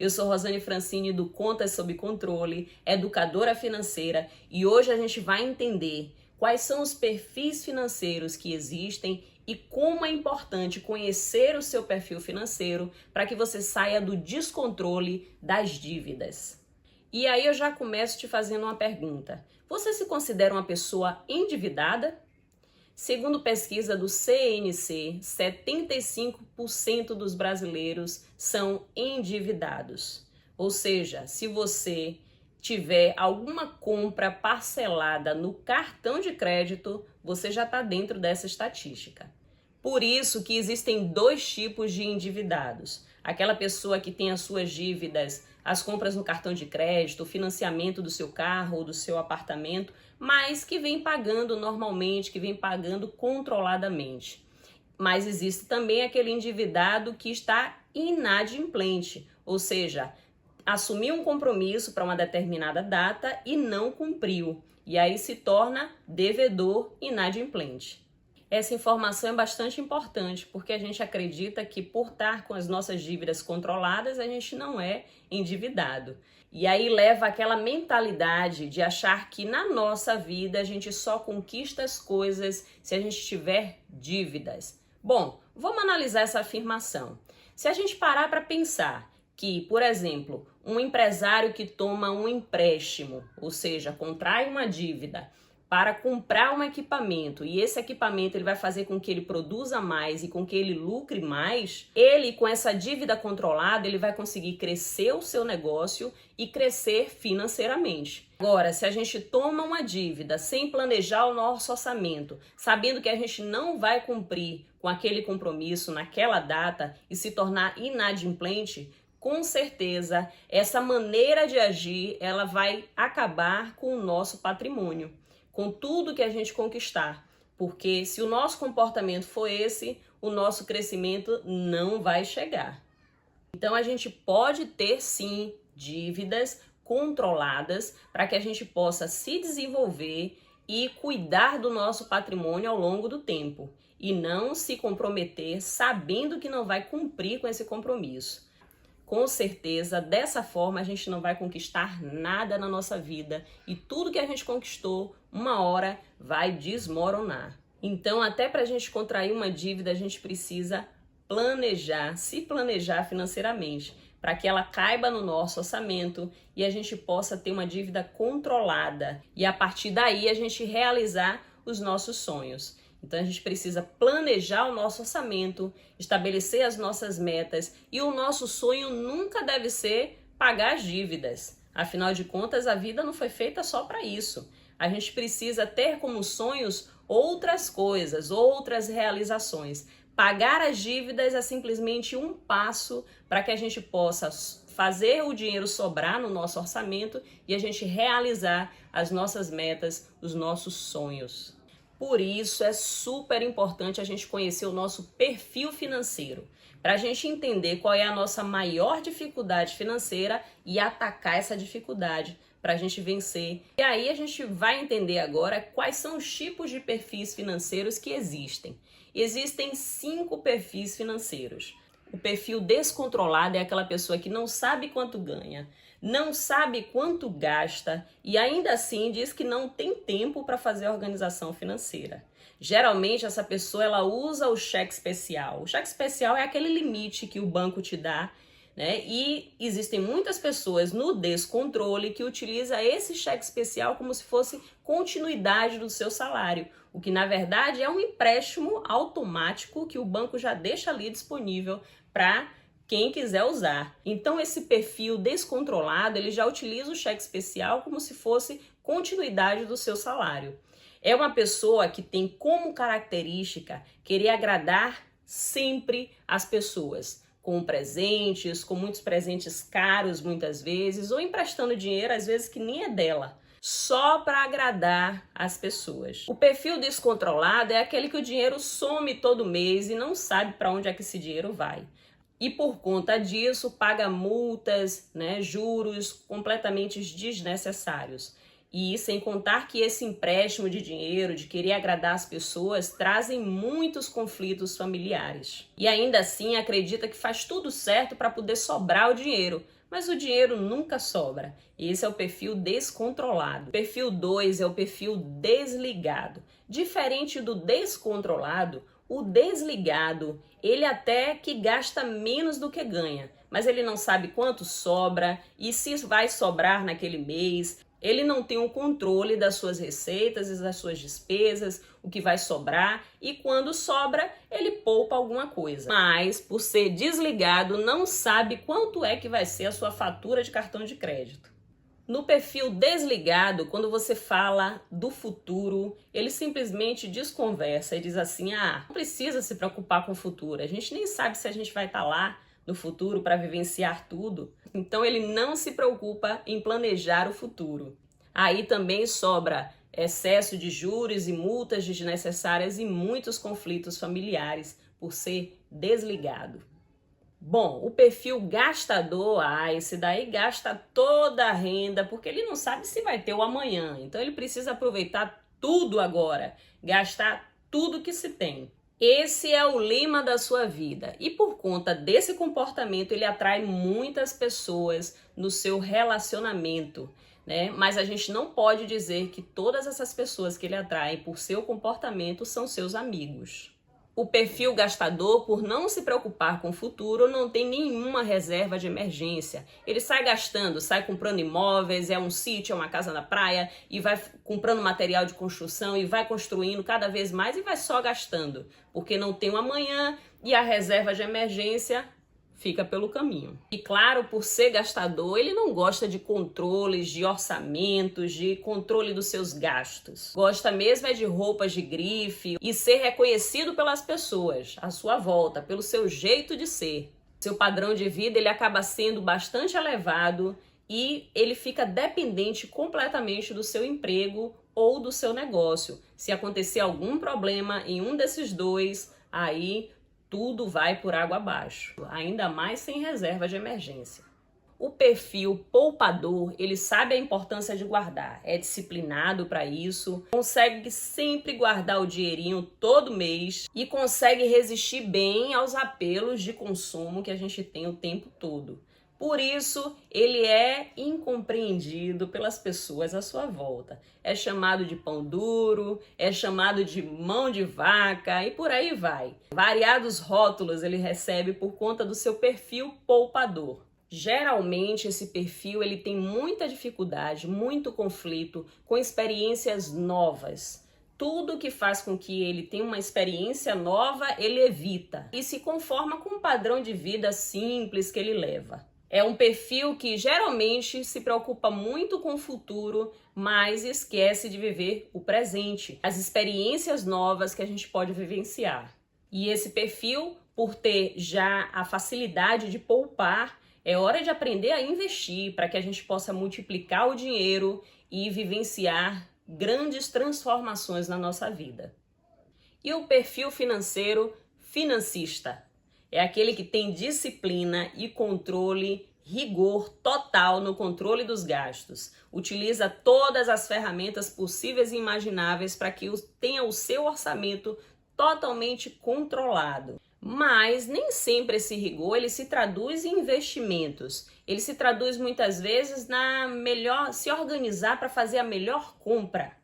Eu sou Rosane Francini do Contas Sob Controle, educadora financeira, e hoje a gente vai entender quais são os perfis financeiros que existem e como é importante conhecer o seu perfil financeiro para que você saia do descontrole das dívidas. E aí eu já começo te fazendo uma pergunta. Você se considera uma pessoa endividada? Segundo pesquisa do CNC, 75% dos brasileiros são endividados. Ou seja, se você tiver alguma compra parcelada no cartão de crédito, você já está dentro dessa estatística. Por isso que existem dois tipos de endividados. Aquela pessoa que tem as suas dívidas, as compras no cartão de crédito, o financiamento do seu carro ou do seu apartamento, mas que vem pagando normalmente, que vem pagando controladamente. Mas existe também aquele endividado que está inadimplente, ou seja, assumiu um compromisso para uma determinada data e não cumpriu, e aí se torna devedor inadimplente. Essa informação é bastante importante, porque a gente acredita que por estar com as nossas dívidas controladas, a gente não é endividado. E aí leva aquela mentalidade de achar que na nossa vida a gente só conquista as coisas se a gente tiver dívidas. Bom, vamos analisar essa afirmação. Se a gente parar para pensar que, por exemplo, um empresário que toma um empréstimo, ou seja, contrai uma dívida, para comprar um equipamento e esse equipamento ele vai fazer com que ele produza mais e com que ele lucre mais, ele com essa dívida controlada ele vai conseguir crescer o seu negócio e crescer financeiramente. Agora, se a gente toma uma dívida sem planejar o nosso orçamento, sabendo que a gente não vai cumprir com aquele compromisso naquela data e se tornar inadimplente, com certeza essa maneira de agir ela vai acabar com o nosso patrimônio, com tudo que a gente conquistar, porque se o nosso comportamento for esse, o nosso crescimento não vai chegar. Então a gente pode ter sim dívidas controladas para que a gente possa se desenvolver e cuidar do nosso patrimônio ao longo do tempo e não se comprometer sabendo que não vai cumprir com esse compromisso. Com certeza, dessa forma a gente não vai conquistar nada na nossa vida e tudo que a gente conquistou, uma hora vai desmoronar. Então, até para a gente contrair uma dívida, a gente precisa planejar, se planejar financeiramente, para que ela caiba no nosso orçamento e a gente possa ter uma dívida controlada e a partir daí a gente realizar os nossos sonhos. Então a gente precisa planejar o nosso orçamento, estabelecer as nossas metas e o nosso sonho nunca deve ser pagar as dívidas. Afinal de contas, a vida não foi feita só para isso. A gente precisa ter como sonhos outras coisas, outras realizações. Pagar as dívidas é simplesmente um passo para que a gente possa fazer o dinheiro sobrar no nosso orçamento e a gente realizar as nossas metas, os nossos sonhos. Por isso é super importante a gente conhecer o nosso perfil financeiro, para a gente entender qual é a nossa maior dificuldade financeira e atacar essa dificuldade para a gente vencer. E aí a gente vai entender agora quais são os tipos de perfis financeiros que existem. Existem 5 perfis financeiros. O perfil descontrolado é aquela pessoa que não sabe quanto ganha, não sabe quanto gasta e ainda assim diz que não tem tempo para fazer a organização financeira. Geralmente essa pessoa ela usa o cheque especial. O cheque especial é aquele limite que o banco te dá, né? E existem muitas pessoas no descontrole que utilizam esse cheque especial como se fosse continuidade do seu salário, o que na verdade é um empréstimo automático que o banco já deixa ali disponível para quem quiser usar. Então esse perfil descontrolado, ele já utiliza o cheque especial como se fosse continuidade do seu salário. É uma pessoa que tem como característica querer agradar sempre as pessoas, com presentes, com muitos presentes caros muitas vezes, ou emprestando dinheiro às vezes que nem é dela, só para agradar as pessoas. O perfil descontrolado é aquele que o dinheiro some todo mês e não sabe para onde é que esse dinheiro vai. E por conta disso paga multas, né, juros completamente desnecessários. E sem contar que esse empréstimo de dinheiro, de querer agradar as pessoas, trazem muitos conflitos familiares. E ainda assim acredita que faz tudo certo para poder sobrar o dinheiro. Mas o dinheiro nunca sobra. E esse é o perfil descontrolado. O perfil 2 é o perfil desligado. Diferente do descontrolado, o desligado, ele até que gasta menos do que ganha. Mas ele não sabe quanto sobra e se vai sobrar naquele mês. Ele não tem o controle das suas receitas e das suas despesas, o que vai sobrar, e quando sobra, ele poupa alguma coisa. Mas, por ser desligado, não sabe quanto é que vai ser a sua fatura de cartão de crédito. No perfil desligado, quando você fala do futuro, ele simplesmente desconversa e diz assim: não precisa se preocupar com o futuro, a gente nem sabe se a gente vai estar lá no futuro para vivenciar tudo. Então ele não se preocupa em planejar o futuro. Aí também sobra excesso de juros e multas desnecessárias e muitos conflitos familiares por ser desligado. Bom, o perfil gastador, esse daí gasta toda a renda porque ele não sabe se vai ter o amanhã. Então ele precisa aproveitar tudo agora, gastar tudo que se tem. Esse é o lema da sua vida e por conta desse comportamento ele atrai muitas pessoas no seu relacionamento, né? Mas a gente não pode dizer que todas essas pessoas que ele atrai por seu comportamento são seus amigos. O perfil gastador, por não se preocupar com o futuro, não tem nenhuma reserva de emergência. Ele sai gastando, sai comprando imóveis, é um sítio, é uma casa na praia, e vai comprando material de construção e vai construindo cada vez mais e vai só gastando, porque não tem um amanhã e a reserva de emergência fica pelo caminho. E claro, por ser gastador, ele não gosta de controles, de orçamentos, de controle dos seus gastos. Gosta mesmo é de roupas de grife e ser reconhecido pelas pessoas à sua volta, pelo seu jeito de ser. Seu padrão de vida ele acaba sendo bastante elevado e ele fica dependente completamente do seu emprego ou do seu negócio. Se acontecer algum problema em um desses dois, aí tudo vai por água abaixo, ainda mais sem reserva de emergência. O perfil poupador, ele sabe a importância de guardar, é disciplinado para isso, consegue sempre guardar o dinheirinho todo mês e consegue resistir bem aos apelos de consumo que a gente tem o tempo todo. Por isso, ele é incompreendido pelas pessoas à sua volta. É chamado de pão duro, é chamado de mão de vaca e por aí vai. Variados rótulos ele recebe por conta do seu perfil poupador. Geralmente, esse perfil ele tem muita dificuldade, muito conflito com experiências novas. Tudo que faz com que ele tenha uma experiência nova, ele evita e se conforma com um padrão de vida simples que ele leva. É um perfil que geralmente se preocupa muito com o futuro, mas esquece de viver o presente, as experiências novas que a gente pode vivenciar. E esse perfil, por ter já a facilidade de poupar, é hora de aprender a investir para que a gente possa multiplicar o dinheiro e vivenciar grandes transformações na nossa vida. E o perfil financeiro financista? É aquele que tem disciplina e controle, rigor total no controle dos gastos. Utiliza todas as ferramentas possíveis e imagináveis para que tenha o seu orçamento totalmente controlado. Mas nem sempre esse rigor ele se traduz em investimentos. Ele se traduz muitas vezes na se organizar para fazer a melhor compra.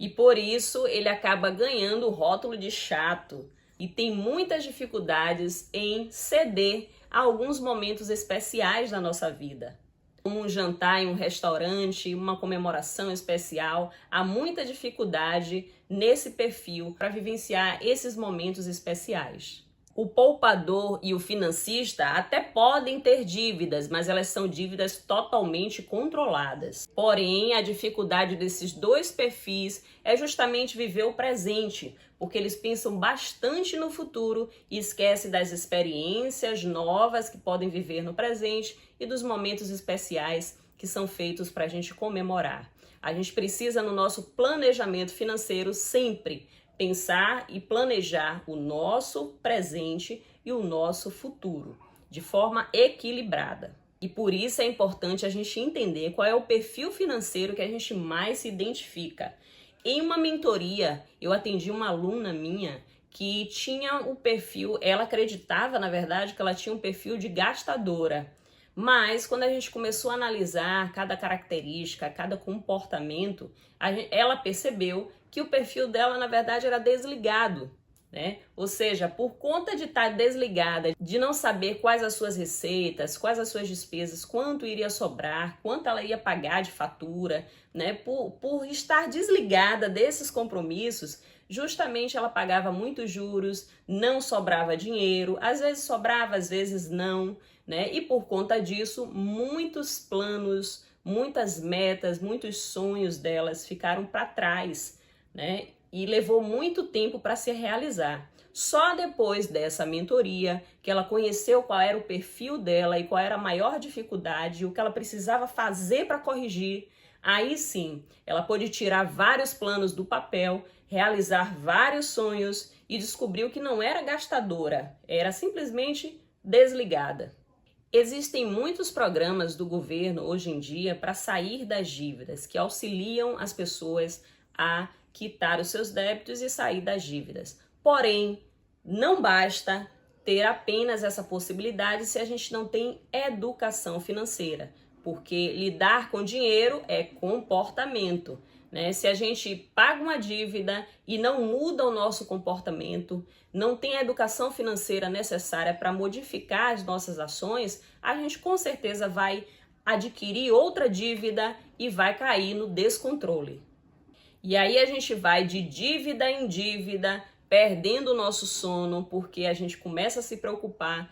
E por isso ele acaba ganhando o rótulo de chato. E tem muitas dificuldades em ceder a alguns momentos especiais da nossa vida. Como um jantar em um restaurante, uma comemoração especial, há muita dificuldade nesse perfil para vivenciar esses momentos especiais. O poupador e o financista até podem ter dívidas, mas elas são dívidas totalmente controladas. Porém, a dificuldade desses dois perfis é justamente viver o presente, porque eles pensam bastante no futuro e esquecem das experiências novas que podem viver no presente e dos momentos especiais que são feitos para a gente comemorar. A gente precisa, no nosso planejamento financeiro, sempre pensar e planejar o nosso presente e o nosso futuro de forma equilibrada. E por isso é importante a gente entender qual é o perfil financeiro que a gente mais se identifica. Em uma mentoria, eu atendi uma aluna minha que tinha o perfil, ela acreditava, na verdade, que ela tinha um perfil de gastadora. Mas quando a gente começou a analisar cada característica, cada comportamento, ela percebeu que o perfil dela, na verdade, era desligado, né? Ou seja, por conta de estar desligada, de não saber quais as suas receitas, quais as suas despesas, quanto iria sobrar, quanto ela ia pagar de fatura, né? Por estar desligada desses compromissos, justamente ela pagava muitos juros, não sobrava dinheiro, às vezes sobrava, às vezes não, né? E por conta disso, muitos planos, muitas metas, muitos sonhos delas ficaram para trás, né? E levou muito tempo para se realizar. Só depois dessa mentoria que ela conheceu qual era o perfil dela e qual era a maior dificuldade, o que ela precisava fazer para corrigir, aí sim, ela pôde tirar vários planos do papel, realizar vários sonhos e descobriu que não era gastadora, era simplesmente desligada. Existem muitos programas do governo hoje em dia para sair das dívidas, que auxiliam as pessoas a quitar os seus débitos e sair das dívidas. Porém, não basta ter apenas essa possibilidade se a gente não tem educação financeira, porque lidar com dinheiro é comportamento, né? Se a gente paga uma dívida e não muda o nosso comportamento, não tem a educação financeira necessária para modificar as nossas ações, a gente com certeza vai adquirir outra dívida e vai cair no descontrole. E aí a gente vai de dívida em dívida, perdendo o nosso sono, porque a gente começa a se preocupar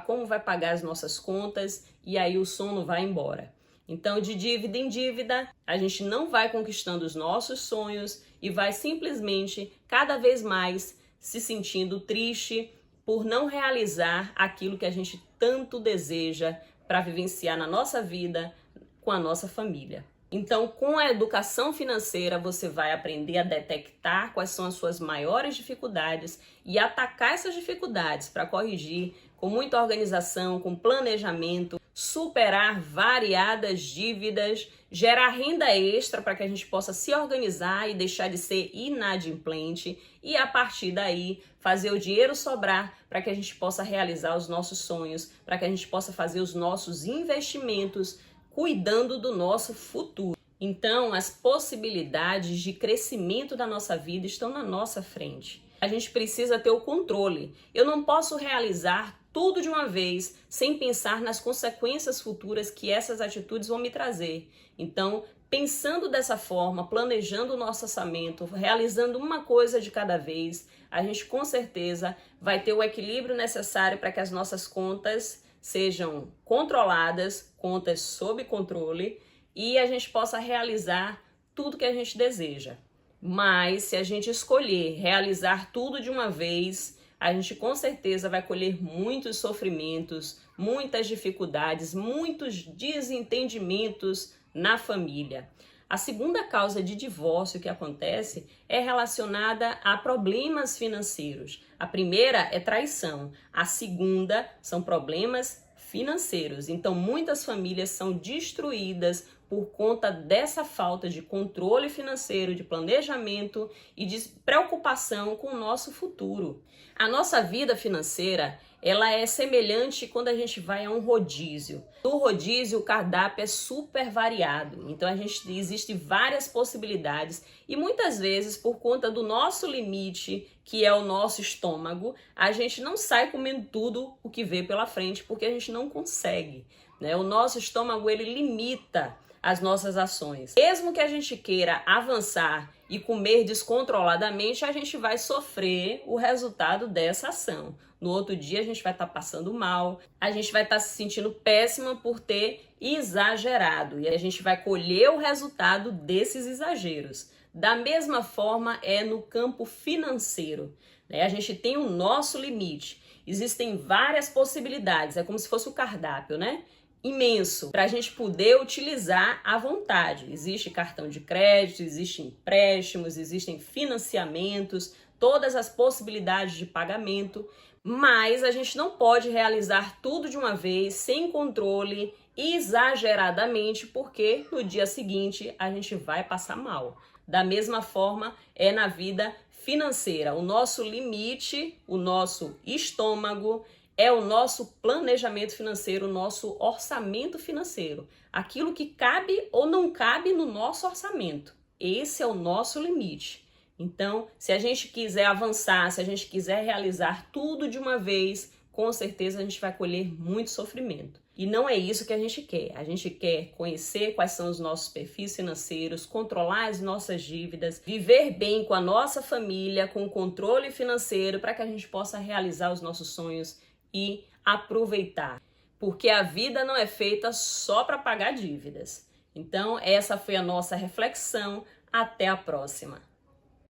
como vai pagar as nossas contas e aí o sono vai embora. Então, de dívida em dívida, a gente não vai conquistando os nossos sonhos e vai simplesmente, cada vez mais, se sentindo triste por não realizar aquilo que a gente tanto deseja para vivenciar na nossa vida com a nossa família. Então, com a educação financeira, você vai aprender a detectar quais são as suas maiores dificuldades e atacar essas dificuldades para corrigir com muita organização, com planejamento, superar variadas dívidas, gerar renda extra para que a gente possa se organizar e deixar de ser inadimplente e, a partir daí, fazer o dinheiro sobrar para que a gente possa realizar os nossos sonhos, para que a gente possa fazer os nossos investimentos, cuidando do nosso futuro. Então, as possibilidades de crescimento da nossa vida estão na nossa frente. A gente precisa ter o controle. Eu não posso realizar tudo de uma vez sem pensar nas consequências futuras que essas atitudes vão me trazer. Então, pensando dessa forma, planejando o nosso orçamento, realizando uma coisa de cada vez, a gente com certeza vai ter o equilíbrio necessário para que as nossas contas sejam controladas, contas sob controle, e a gente possa realizar tudo que a gente deseja. Mas se a gente escolher realizar tudo de uma vez, a gente com certeza vai colher muitos sofrimentos, muitas dificuldades, muitos desentendimentos na família. A segunda causa de divórcio que acontece é relacionada a problemas financeiros. A primeira é traição, a segunda são problemas financeiros. Então, muitas famílias são destruídas por conta dessa falta de controle financeiro, de planejamento e de preocupação com o nosso futuro. A nossa vida financeira, ela é semelhante quando a gente vai a um rodízio. No rodízio, o cardápio é super variado, então existem várias possibilidades e muitas vezes, por conta do nosso limite, que é o nosso estômago, a gente não sai comendo tudo o que vê pela frente, porque a gente não consegue, né? O nosso estômago, ele limita as nossas ações. Mesmo que a gente queira avançar e comer descontroladamente, a gente vai sofrer o resultado dessa ação. No outro dia a gente vai estar passando mal, a gente vai estar se sentindo péssima por ter exagerado e a gente vai colher o resultado desses exageros. Da mesma forma é no campo financeiro, né? A gente tem o nosso limite, existem várias possibilidades, é como se fosse o cardápio, né? Imenso, para a gente poder utilizar à vontade. Existe cartão de crédito, existem empréstimos, existem financiamentos, todas as possibilidades de pagamento, Mas a gente não pode realizar tudo de uma vez, sem controle, exageradamente, porque no dia seguinte a gente vai passar mal. Da mesma forma é na vida financeira. O nosso limite, o nosso estômago, é o nosso planejamento financeiro, o nosso orçamento financeiro. Aquilo que cabe ou não cabe no nosso orçamento. Esse é o nosso limite. Então, se a gente quiser avançar, se a gente quiser realizar tudo de uma vez, com certeza a gente vai colher muito sofrimento. E não é isso que a gente quer. A gente quer conhecer quais são os nossos perfis financeiros, controlar as nossas dívidas, viver bem com a nossa família, com controle financeiro, para que a gente possa realizar os nossos sonhos e aproveitar. Porque a vida não é feita só para pagar dívidas. Então, essa foi a nossa reflexão. Até a próxima!